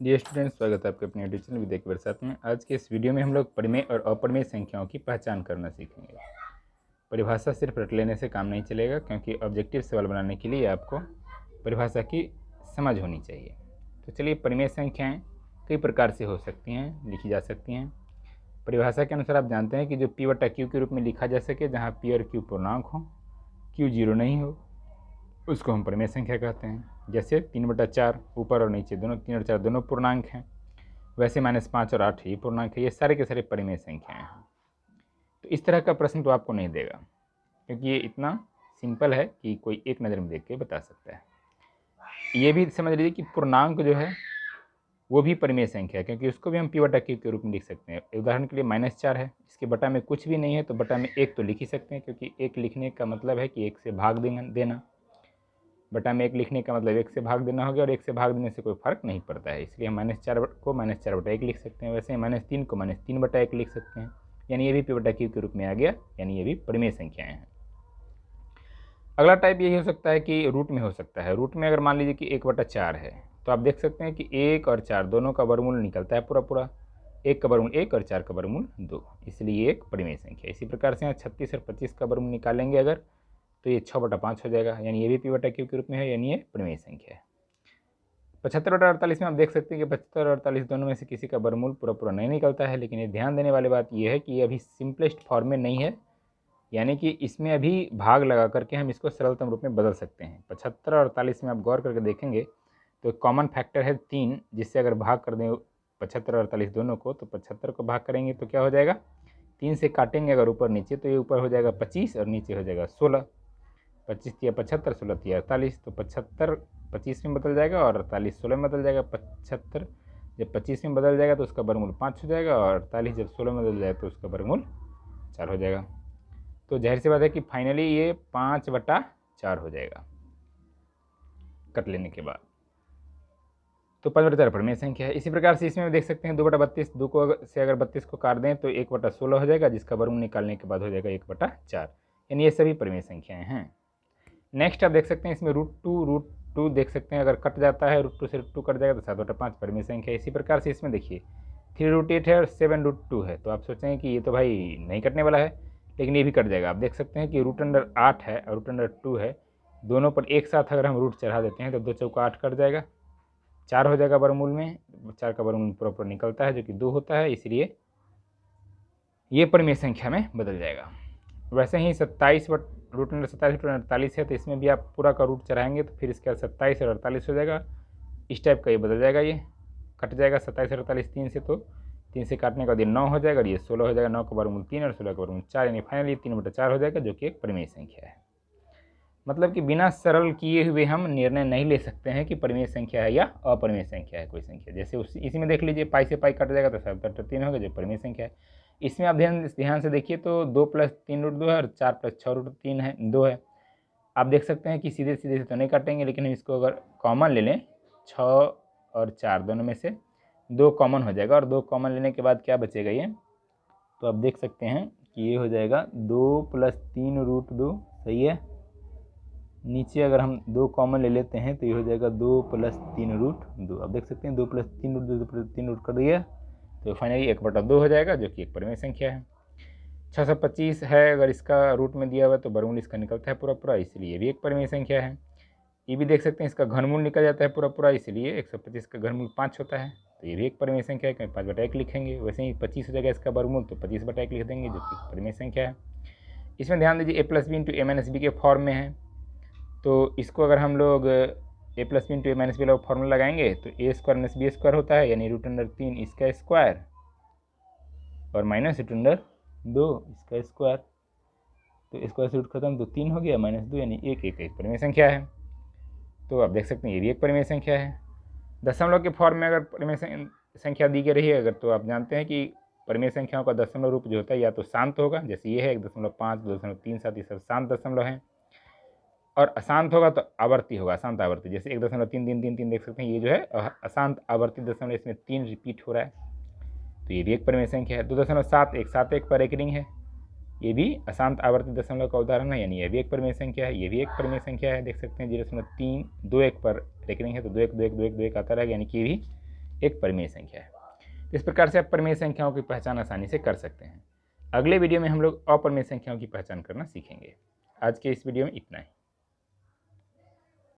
Dear students, स्वागत है आपके अपने यूट्यूब चैनल विद्या के वर्कशॉप में। आज के इस वीडियो में हम लोग परिमेय और अपरिमेय संख्याओं की पहचान करना सीखेंगे। परिभाषा सिर्फ रट लेने से काम नहीं चलेगा, क्योंकि ऑब्जेक्टिव सवाल बनाने के लिए आपको परिभाषा की समझ होनी चाहिए। तो चलिए, परिमेय संख्याएं कई प्रकार से हो सकती हैं, लिखी जा सकती हैं। परिभाषा के अनुसार आप जानते हैं कि जो P बटा Q के रूप में लिखा जा सके, जहाँ P और Q पूर्णांक हो, Q 0 नहीं हो, उसको हम परिमेय संख्या कहते हैं। जैसे 3/4 ऊपर और नीचे दोनों, 3 और 4 दोनों पूर्णांक हैं, वैसे -5 और 8 ही पूर्णांक है। ये सारे के सारे परिमेय संख्याएं हैं। तो इस तरह का प्रश्न तो आपको नहीं देगा, क्योंकि ये इतना सिंपल है कि कोई एक नज़र में देख के बता सकता है। ये भी समझ लीजिए कि पूर्णांक जो है वो भी परिमेय संख्या है, क्योंकि उसको भी हम P बटा Q के रूप में लिख सकते हैं। उदाहरण के लिए -4 है, इसके बटा में कुछ भी नहीं है, तो बटा में 1 तो लिख ही सकते हैं, क्योंकि 1 लिखने का मतलब है कि 1 से भाग देना। बटा में 1 लिखने का मतलब 1 से भाग देना हो गया, और 1 से भाग देने से कोई फर्क नहीं पड़ता है, इसलिए हम -4 को -4/1 लिख सकते हैं। वैसे -3 को -3/1 लिख सकते हैं, यानी ये भी P बटा Q के रूप में आ गया, यानी ये भी परिमेय संख्याएं हैं। अगला टाइप यही हो सकता है कि रूट में हो सकता है। रूट में अगर मान लीजिए कि 1/4 है, तो आप देख सकते हैं कि 1 और 4 दोनों का वर्गमूल निकलता है पूरा। 1 का वर्गमूल 1 और 4 का वर्गमूल 2, इसलिए एक परिमेय संख्या। इसी प्रकार से यहाँ 36 और 25 का वर्गमूल निकालेंगे अगर, तो ये 6/5 हो जाएगा, यानी ये भी P बटा Q के रूप में है, यानी ये परिमेय संख्या है। 75/48 में आप देख सकते हैं कि 75 और 48 दोनों में से किसी का वर्गमूल पूरा नहीं निकलता है, लेकिन ये ध्यान देने वाली बात ये है कि ये अभी सिंपलेस्ट फॉर्म में नहीं है, यानी कि इसमें अभी भाग लगा करके हम इसको सरलतम रूप में बदल सकते हैं। 75 और 48 में आप गौर करके देखेंगे तो कॉमन फैक्टर है 3, जिससे अगर भाग कर दें 75 और 48 दोनों को, तो 75 को भाग करेंगे तो क्या हो जाएगा, 3 से काटेंगे अगर ऊपर नीचे, तो ये ऊपर हो जाएगा 25 और नीचे हो जाएगा 16। 25 तिया 75, 16 तिया 48, तो 75 25 में बदल जाएगा और 48 16 में बदल जाएगा। 75 जब 25 में बदल जाएगा तो उसका वर्गमूल 5 हो जाएगा, और 48 जब 16 में बदल जाएगा तो उसका वर्गमूल 4 हो जाएगा। तो जाहिर सी बात है कि फाइनली ये 5/4 हो जाएगा कट लेने के बाद। तो 5/4 परिमेय संख्या है। इसी प्रकार से इसमें देख सकते हैं 2/32, 2 को से अगर 32 को काट दें तो 1/16 हो जाएगा, जिसका वर्गमूल निकालने के बाद हो जाएगा 1/4, यानी ये सभी परिमेय संख्याएं हैं। नेक्स्ट आप देख सकते हैं इसमें √2 देख सकते हैं, अगर कट जाता है √2 से √2 कट जाएगा तो 7/5 परिमेय संख्या है। इसी प्रकार से इसमें देखिए 3√8 है और 7√2 है, तो आप सोचेंगे कि ये तो भाई नहीं कटने वाला है, लेकिन ये भी कट जाएगा। आप देख सकते हैं कि √8 है और √2 है, दोनों पर एक साथ अगर हम रूट चढ़ा देते हैं तो 2 चौका 8 कट जाएगा, 4 हो जाएगा वर्गमूल में। 4 का वर्गमूल पूरा निकलता है, जो कि 2 होता है, इसलिए ये परिमेय संख्या में बदल जाएगा। वैसे ही 27 √48 है, तो इसमें भी आप पूरा का रूट चढ़ाएंगे तो फिर इसके बाद 27 और 48 हो जाएगा। इस टाइप का ये बदल जाएगा, ये कट जाएगा 27 और 48 3 से, तो 3 से काटने का बाद 9 हो जाएगा और ये 16 हो जाएगा। 9 का वर्गमूल 3 और 16 का वर्गमूल 4, यानी फाइनली 3/4 हो जाएगा, जो कि एक परिमेय संख्या है। मतलब कि बिना सरल किए हुए हम निर्णय नहीं ले सकते हैं कि परिमेय संख्या है या अपरिमेय संख्या है कोई संख्या। जैसे इसी में देख लीजिए, पाई से पाई कट जाएगा तो 7/3 होगा, जो परिमेय संख्या है। इसमें आप ध्यान से देखिए तो 2 + 3√2 है और 4 + 6√3 है, 2 है। आप देख सकते हैं कि सीधे सीधे से तो नहीं काटेंगे, लेकिन हम इसको अगर कॉमन ले लें, 6 और 4 दोनों में से 2 कॉमन हो जाएगा, और 2 कॉमन लेने के बाद क्या बचेगा ये, तो आप देख सकते हैं कि ये हो जाएगा 2 + 3√2, सही है। नीचे अगर हम 2 कॉमन ले लेते हैं तो ये हो जाएगा 2 + 3√2। आप देख सकते हैं 2 + 3√2 कर दिया, तो फाइनली 1/2 हो जाएगा, जो कि एक परिमेय संख्या है। 625 है, अगर इसका रूट में दिया हुआ है तो वर्गमूल इसका निकलता है पूरा, इसलिए ये भी एक परिमेय संख्या है। ये भी देख सकते हैं इसका घनमूल निकल जाता है पूरा, इसलिए 125 का घनमूल 5 होता है, तो ये भी एक परिमेय संख्या है, कहीं 5/1 लिखेंगे। वैसे ही 25 हो जाएगा इसका वर्गमूल, तो 25/1 लिख देंगे, जो कि परिमेय संख्या है। इसमें ध्यान दीजिए a + b × a - b के फॉर्म में है, तो इसको अगर हम लोग a + b × a - b वाला फॉर्मूला लगाएंगे तो a² - b² होता है, यानी √3 इसका स्क्वायर और -√2 इसका स्क्वायर, तो स्क्वायर से रूट खत्म तो 3 हो गया, -2 यानी 1 एक परिमेय संख्या है। तो आप देख सकते हैं ये भी एक परिमेय संख्या है। दशमलव के फॉर्म में अगर परिमेय संख्या दी गई रही है अगर, तो आप जानते हैं कि परिमेय संख्याओं का दशमलव रूप जो होता है या तो शांत होगा, जैसे ये है 1.5, 2.37, ये सब शांत दशमलव हैं, और अशांत होगा तो आवर्ती होगा, अशांत आवर्ती, जैसे 1.3333 देख सकते हैं, ये जो है अशांत आवर्ती दशमलव, इसमें 3 रिपीट हो रहा है, तो ये भी एक परिमेय संख्या है। 2.7 171 पर एक रिंग है, ये भी अशांत आवर्ती दशमलव का उदाहरण है, यानी ये भी एक परिमेय संख्या है। ये भी एक परिमेय संख्या है, देख सकते हैं 0.321 पर रेकरिंग है, तो 21 21 21 21 आता रहेगा, यानी कि ये भी एक परिमेय संख्या है। इस प्रकार से आप परिमेय संख्याओं की पहचान आसानी से कर सकते हैं। अगले वीडियो में हम लोग अपरिमेय संख्याओं की पहचान करना सीखेंगे। आज के इस वीडियो में इतना ही।